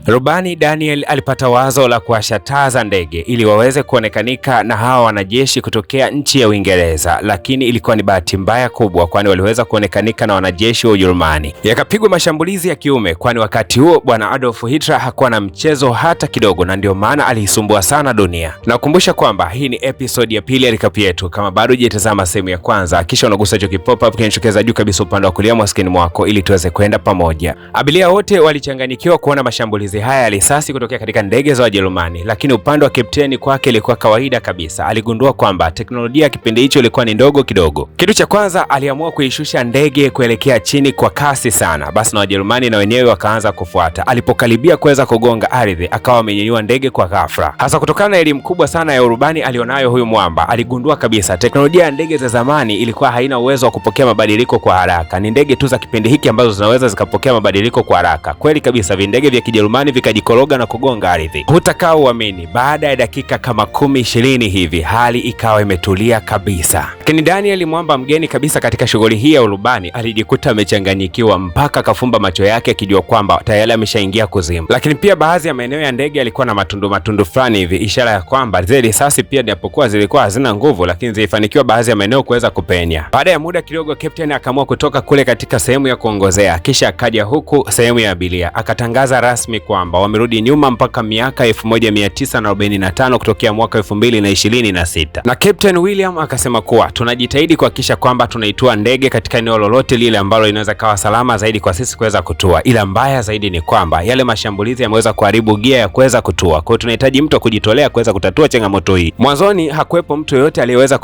Rubani Daniel alipata wazo la kuwasha taa za ndege ili waweze kuonekanika na hawa wanajeshi kutokea nchi ya Uingereza, lakini ilikuwa ni bahati mbaya kubwa, kwani waliweza kuonekanika na wanajeshi wa Ujerumani. Yakapigwa mashambulizi ya kiume, kwani wakati huo bwana Adolf Hitler hakuwa na mchezo hata kidogo, na ndio maana aliisumbua sana dunia. Nakukumbusha kwamba hii ni episode ya pili ya recap yetu. Kama bado hujatazama sehemu ya kwanza, kisha unagusa hicho kipop up kinachokeza juu kabisa upande wa kulia mwa skrini mwako ili tuweze kwenda pamoja. Abiria wote walichanganyikiwa kuona mashambulizi haya ya risasi kutokea katika ndege za Wajerumani, lakini upande wa kapteni kwake ilikuwa kawaida kabisa. Aligundua kwamba teknolojia kipindi hicho ilikuwa ni ndogo kidogo. Kitu cha kwanza, aliamua kuishusha ndege kuelekea chini kwa kasi sana. Basi na Wajerumani na wenyewe wakaanza kufuata. Alipokaribia kuweza kugonga ardhi, akawa amenyanyua ndege kwa ghafla. Hasa kutokana na elimu kubwa sana ya urubani alionayo huyu mwamba, aligundua kabisa teknolojia ya ndege za zamani ilikuwa haina uwezo wa kupokea mabadiliko kwa haraka. Ni ndege tu za kipindi hiki ambazo zinaweza zikapokea mabadiliko kwa haraka. Kweli kabisa, vindege vya Kijerumani vikajikoroga na kugonga ardhi. Hutakaa uamini, baada ya dakika kama 10-20 hivi hali ikawa imetulia kabisa. Lakini Daniel, mwamba mgeni kabisa katika shughuli hii ya urubani, alijikuta amechanganyikiwa mpaka akafumba macho yake akijua kwamba tayari ameshaingia kuzimu. Lakini pia baadhi ya maeneo ya ndege yalikuwa na matundu fulani hivi, ishara ya kwamba zile risasi pia japokuwa zilikuwa hazina nguvu, lakini zilifanikiwa baadhi ya maeneo kuweza kupenya. Baada ya muda kidogo, captain akaamua kutoka kule katika sehemu ya kuongozea, kisha akaja huku sehemu ya abiria, akatangaza rasmi kwamba wamerudi nyuma mpaka miaka 1945 kutokea mwaka 2026. Na Captain William akasema kuwa tunajitahidi kuhakikisha kwamba tunaitua ndege katika eneo lolote lile ambalo linaweza kawa salama zaidi kwa sisi kuweza kutua, ila mbaya zaidi ni kwamba yale mashambulizi yameweza kuharibu gia ya kuweza kutua. Kwa hiyo tunahitaji mtu kujitolea kuweza kutatua changamoto hii. Mwanzoni hakuwepo mtu yoyote aliyeweza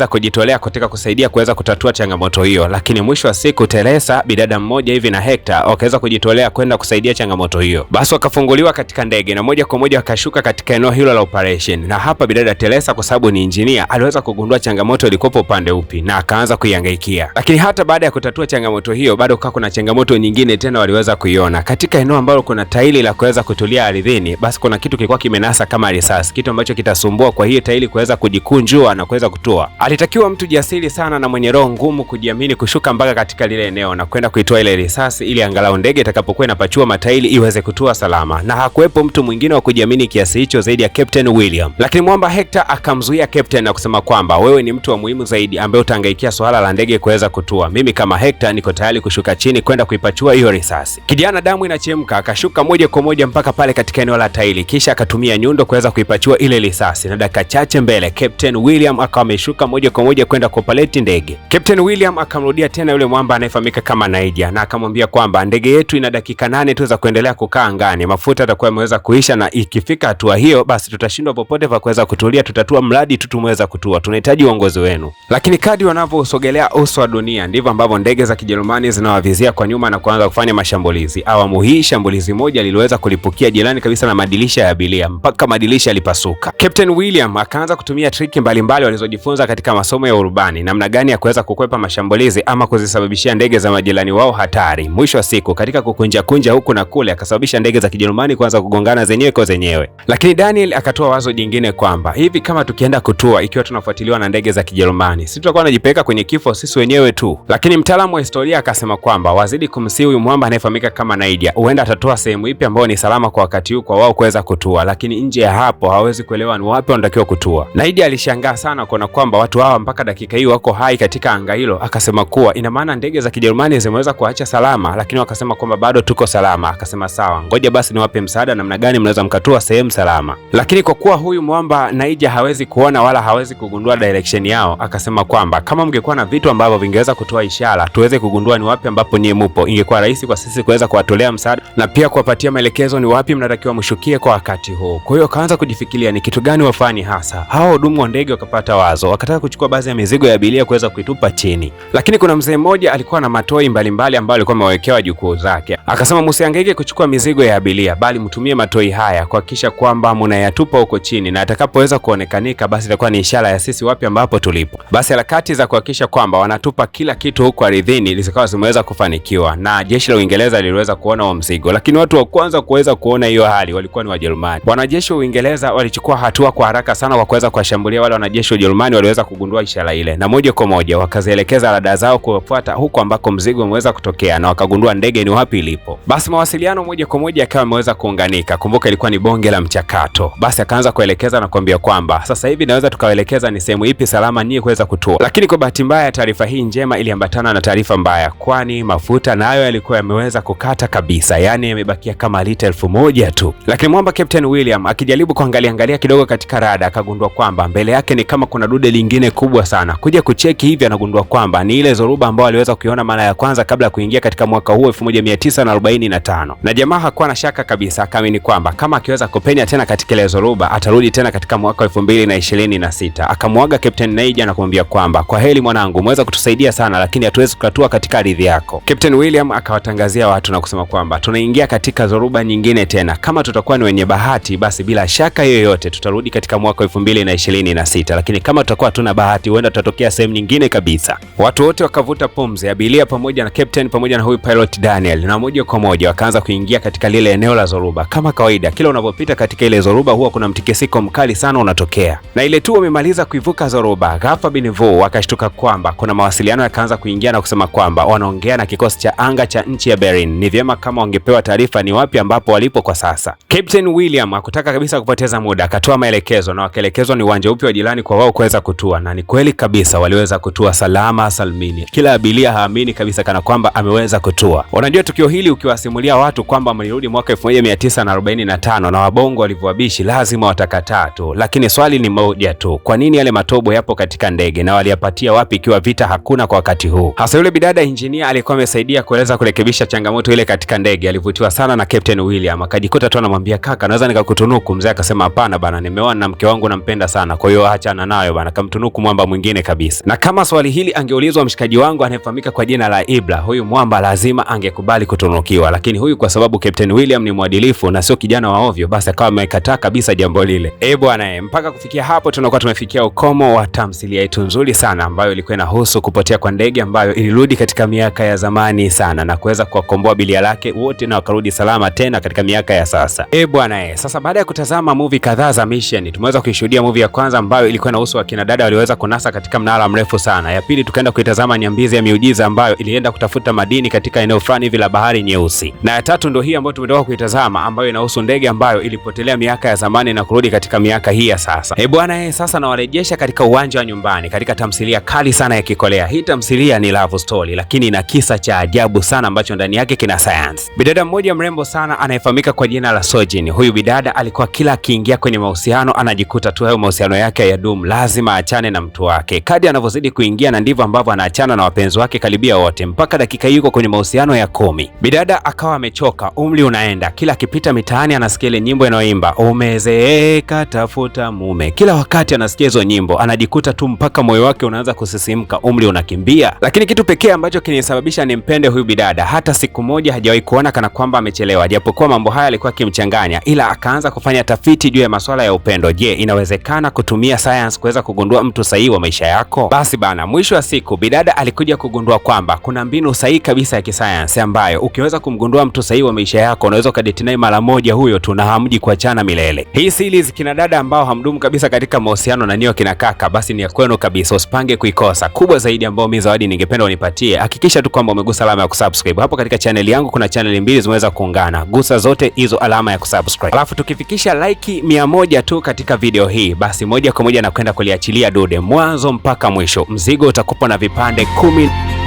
kujitolea katika kusaidia kuweza kutatua changamoto hiyo, lakini mwisho wa siku Teresa, bidada mmoja hivi na Hector wakaweza kujitolea kwenda kusaidia changamoto hiyo. Basi wakafunguliwa katika ndege na moja kwa moja wakashuka katika eneo hilo la operation. Na hapa bidada Teresa, kwa sababu ni engineer, aliweza kugundua changamoto ilikopo upande upi na akaanza kuihangaikia. Lakini hata baada ya kutatua changamoto hiyo, bado kuna changamoto nyingine tena waliweza kuiona. Katika eneo ambalo kuna tairi la kuweza kutulia ardhini, basi kuna kitu kilikuwa kimenasa kama risasi, kitu ambacho kitasumbua kwa hiyo tairi kuweza kujikunjua na kuweza kutua. Alitakiwa mtu jasiri sana na mwenye roho ngumu kujiamini kushuka mpaka katika lile eneo na kwenda kuitoa ile risasi ili angalau ndege itakapokuwa inapachua matairi iweze kutua salama. Na hakuwepo mtu mwingine wa kujiamini kiasi hicho zaidi ya Captain William. Lakini mwamba Hector akamzuia Captain na kusema kwamba wewe ni mtu wa muhimu zaidi ambaye utahangaikia swala la ndege kuweza kutua. Mimi kama Hector niko tayari kushuka chini kwenda kuipachua hiyo risasi. Kijana damu inachemka akashuka moja kwa moja mpaka pale katika eneo la tairi, kisha akatumia nyundo kuweza kuipachua ile risasi, na dakika chache mbele Captain William akawa ameshuka moja kwa moja kwenda kupaleti ndege. Captain William akamrudia tena yule mwamba anayefahamika kama Naija na akamwambia kwamba ndege yetu ina dakika 8 tu za kuendelea kukaa angani, mafuta yatakuwa yameweza kuisha, na ikifika hatua hiyo basi tutashindwa popote pa kuweza kutulia, tutatua mradi tu tumeweza kutua, tunahitaji uongozi wenu. Lakini kadri wanavyosogelea uso wa dunia ndivyo ambavyo ndege za Kijerumani zinawavizia kwa nyuma na kuanza kufanya mashambulizi. Awamu hii shambulizi moja liliweza kulipukia jirani kabisa na madirisha ya abiria mpaka madirisha yalipasuka. Captain William akaanza kutumia triki mbalimbali walizojifunza katika masomo ya urubani, namna gani ya kuweza kukwepa mashambulizi ama kuzisababishia ndege za majirani wao hatari. Mwisho wa siku katika kukunja huku na kule akasababisha ndege za Kijerumani kuanza kugongana zenyewe kwa zenyewe. Lakini Daniel akatoa wazo jingine kwamba hivi kama tukienda kutua ikiwa tunafuatiliwa na ndege za Kijerumani, sisi tutakuwa tunajipeleka kwenye kifo sisi wenyewe tu. Lakini mtaalamu wa historia akasema kwamba wazidi kumsihi huyu mwamba anayefahamika kama Naija, huenda atatoa sehemu ipi ambayo ni salama kwa wakati huu kwa wao kuweza kutua, lakini nje ya hapo hawezi kuelewa ni wapi wanatakiwa kutua. Naija alishangaa sana kuona kwamba watu hawa mpaka dakika hii wako hai katika anga hilo. Akasema kuwa ina maana ndege za Kijerumani zimeweza kuacha salama, lakini wakasema kwamba bado tuko salama. Akasema sawa, ngoja basi niwape msaada namna gani mnaweza mkatua sehemu salama. Lakini kwa kuwa huyu mwamba Naija hawezi kuona wala hawezi kugundua direction yao, akasema kwamba kama mngekuwa na vitu ambavyo vingeweza kutoa ishara tuweze kugundua ni wapi ambapo nyie mupo, ingekuwa rahisi kwa sisi kuweza kuwatolea msaada na pia kuwapatia maelekezo ni wapi mnatakiwa mshukie kwa wakati huu. Kwa hiyo akaanza kujifikiria ni kitu gani wafanye hasa. Hao wahudumu wa ndege wakapata wazo, wakataka kuchukua baadhi ya mizigo ya abiria kuweza kuitupa chini. Lakini kuna mzee mmoja alikuwa na matoi mbalimbali ambayo alikuwa amewekewa jukuu zake. Akasema msihangaike kuchukua mizigo ya abiria, bali mtumie matoi haya kuhakikisha kwamba mnayatupa huko chini, na atakapoweza kuonekanika basi itakuwa ni ishara ya sisi wapi ambapo tulipo. Basi harakati za kuhakikisha kwamba wanatupa kila kitu huko ardhini zikawa zimeweza kufanikiwa, na jeshi la Uingereza liliweza kuona huo mzigo. Lakini watu wa kwanza kuweza kuona hiyo hali walikuwa ni Wajerumani. Wanajeshi wa Uingereza walichukua hatua kwa haraka sana kwa kuweza kuwashambulia wale wanajeshi wa Ujerumani waliweza kugundua ishara ile, na moja kwa moja wakazielekeza rada zao kufuata huko ambako mzigo umeweza kutokea, na wakagundua ndege ni wapi ilipo. Basi mawasiliano moja kwa moja pamoja akawa ameweza kuunganika. Kumbuka ilikuwa ni bonge la mchakato. Basi akaanza kuelekeza na kuambia kwamba sasa hivi naweza tukawaelekeza ni sehemu ipi salama nyie kuweza kutua. Lakini kwa bahati mbaya taarifa hii njema iliambatana na taarifa mbaya, kwani mafuta nayo yalikuwa yameweza kukata kabisa, yani yamebakia kama lita 1000 tu. Lakini mwamba Captain William akijaribu kuangalia kidogo katika rada akagundua kwamba mbele yake ni kama kuna dude lingine kubwa sana. Kuja kucheki hivi anagundua kwamba ni ile zoruba ambayo aliweza kuiona mara ya kwanza kabla ya kuingia katika mwaka huu 1945. Na jamaa hakuwa na shaka kabisa, akaamini kwamba kama akiweza kupenya tena katika ile zoruba atarudi tena katika mwaka 2026. Akamwaga Captain Naija na kumwambia kwamba kwa heri mwanangu, umeweza kutusaidia sana lakini hatuwezi kukatua katika ardhi yako. Captain William akawatangazia watu na kusema kwamba tunaingia katika zoruba nyingine tena, kama tutakuwa ni wenye bahati basi bila shaka yoyote tutarudi katika mwaka 2026, lakini kama tutakuwa hatuna bahati huenda tutatokea sehemu nyingine kabisa. Watu wote wakavuta pumzi, abiria pamoja na captain pamoja na huyu pilot Daniel, na moja kwa moja wakaanza kuingia katika lile eneo la zoruba. Kama kawaida kila unapopita katika ile zoruba huwa kuna mtikisiko mkali sana unatokea. Na ile tu wamemaliza kuivuka zoruba, ghafla Binivu wakashtuka kwamba kuna mawasiliano yakaanza kuingia na kusema kwamba wanaongea na kikosi cha anga cha nchi ya Berlin. Ni vyema kama wangepewa taarifa ni wapi ambapo walipo kwa sasa. Captain William hakutaka kabisa kupoteza muda, akatoa maelekezo na wakaelekezwa ni uwanja upi wa jirani kwa wao kuweza kutua, na ni kweli kabisa waliweza kutua salama salmini. Kila abiria haamini kabisa kana kwamba ameweza kutua. Unajua tukio hili ukiwasimulia watu kwamba mlirudi mwaka 1945 na wabongo walivyowabishi lazima watakataa tu, lakini swali ni moja tu, kwa nini yale matobo yapo katika ndege na waliyapatia wapi ikiwa vita hakuna kwa wakati huu? Hasa yule bidada engineer alikuwa amesaidia kueleza kurekebisha changamoto ile katika ndege, alivutiwa sana na Captain William, akajikuta tu anamwambia kaka, naweza nikakutunuku. Mzee akasema hapana bana, nimeoa na mke wangu nampenda sana, kwa hiyo achana nayo bana. Kamtunuku mwamba mwingine kabisa. Na kama swali hili angeulizwa mshikaji wangu anayefahamika kwa jina la Ibra, huyu mwamba lazima angekubali kutunukiwa, lakini huyu kwa sababu Captain William ni mwadilifu na sio kijana wa ovyo, basi akawa amekataa kabisa jambo lile. Bwana, mpaka kufikia hapo tunakuwa tumefikia ukomo wa tamthilia yetu nzuri sana ambayo ilikuwa inahusu kupotea kwa ndege ambayo ilirudi katika miaka ya zamani sana na kuweza kuwakomboa abiria lake wote na wakarudi salama tena katika miaka ya sasa. Bwana, sasa baada ya kutazama movie kadhaa za mission, tumeweza kuishuhudia movie ya kwanza ambayo ilikuwa inahusu akina dada waliweza kunasa katika mnara mrefu sana. Ya pili tukaenda kuitazama Nyambizi ya Miujiza ambayo ilienda kutafuta madini katika eneo fulani hivi la Bahari Nyeusi. Na ya tatu ndio hii ambayo tumetoka kuitazama ambayo inahusu ndege ambayo ilipotelea miaka ya zamani na kurudi katika miaka hii ya sasa. Bwana, sasa nawarejesha katika uwanja wa nyumbani katika tamthilia kali sana ya Kikolea. Hii tamthilia ni love story lakini ina kisa cha ajabu sana ambacho ndani yake kina science. Bidada mmoja mrembo sana anayefahamika kwa jina la Sojin. Huyu bidada alikuwa kila akiingia kwenye mahusiano anajikuta tu hayo mahusiano yake yadumu, lazima achane na mtu wake. Kadri anavyozidi kuingia na ndivyo ambavyo anaachana na wapenzi wake karibia wote, mpaka dakika yuko kwenye mahusiano ya 10. Bidada akawa amechoka, umri unaenda, kila akipita mitaani anasikia ile nyimbo inayoimba umezeeka tafuta mume. Kila wakati anasikia hizo nyimbo anajikuta tu mpaka moyo wake unaanza kusisimka, umri unakimbia. Lakini kitu pekee ambacho kinisababisha nimpende huyu bidada, hata siku moja hajawahi kuona kana kwamba amechelewa, japokuwa mambo haya alikuwa kimchanganya, ila akaanza kufanya tafiti juu ya masuala ya upendo. Je, inawezekana kutumia science kuweza kugundua mtu sahihi wa maisha yako? Basi bana, mwisho wa siku bidada alikuja kugundua kwamba kuna mbinu sahihi kabisa ya kisayansi ambayo ukiweza kumgundua mtu sahihi wa maisha yako unaweza ukadate naye mara moja huyo tu na hamji kuachana milele. Hii series kina dada ambao hamdumu kabisa katika mahusiano na niyo kina kaka, basi ni ya kwenu kabisa, usipange kuikosa. Kubwa zaidi ambao mimi zawadi ningependa unipatie, hakikisha tu kwamba umegusa alama ya kusubscribe. Hapo katika channel yangu kuna channel mbili zimeweza kuungana, gusa zote hizo alama ya kusubscribe. Alafu tukifikisha like 100 tu katika video hii, basi moja kwa moja na kwenda kuliachilia dude mwanzo mpaka mwisho. Mzigo utakupa na vipande 10.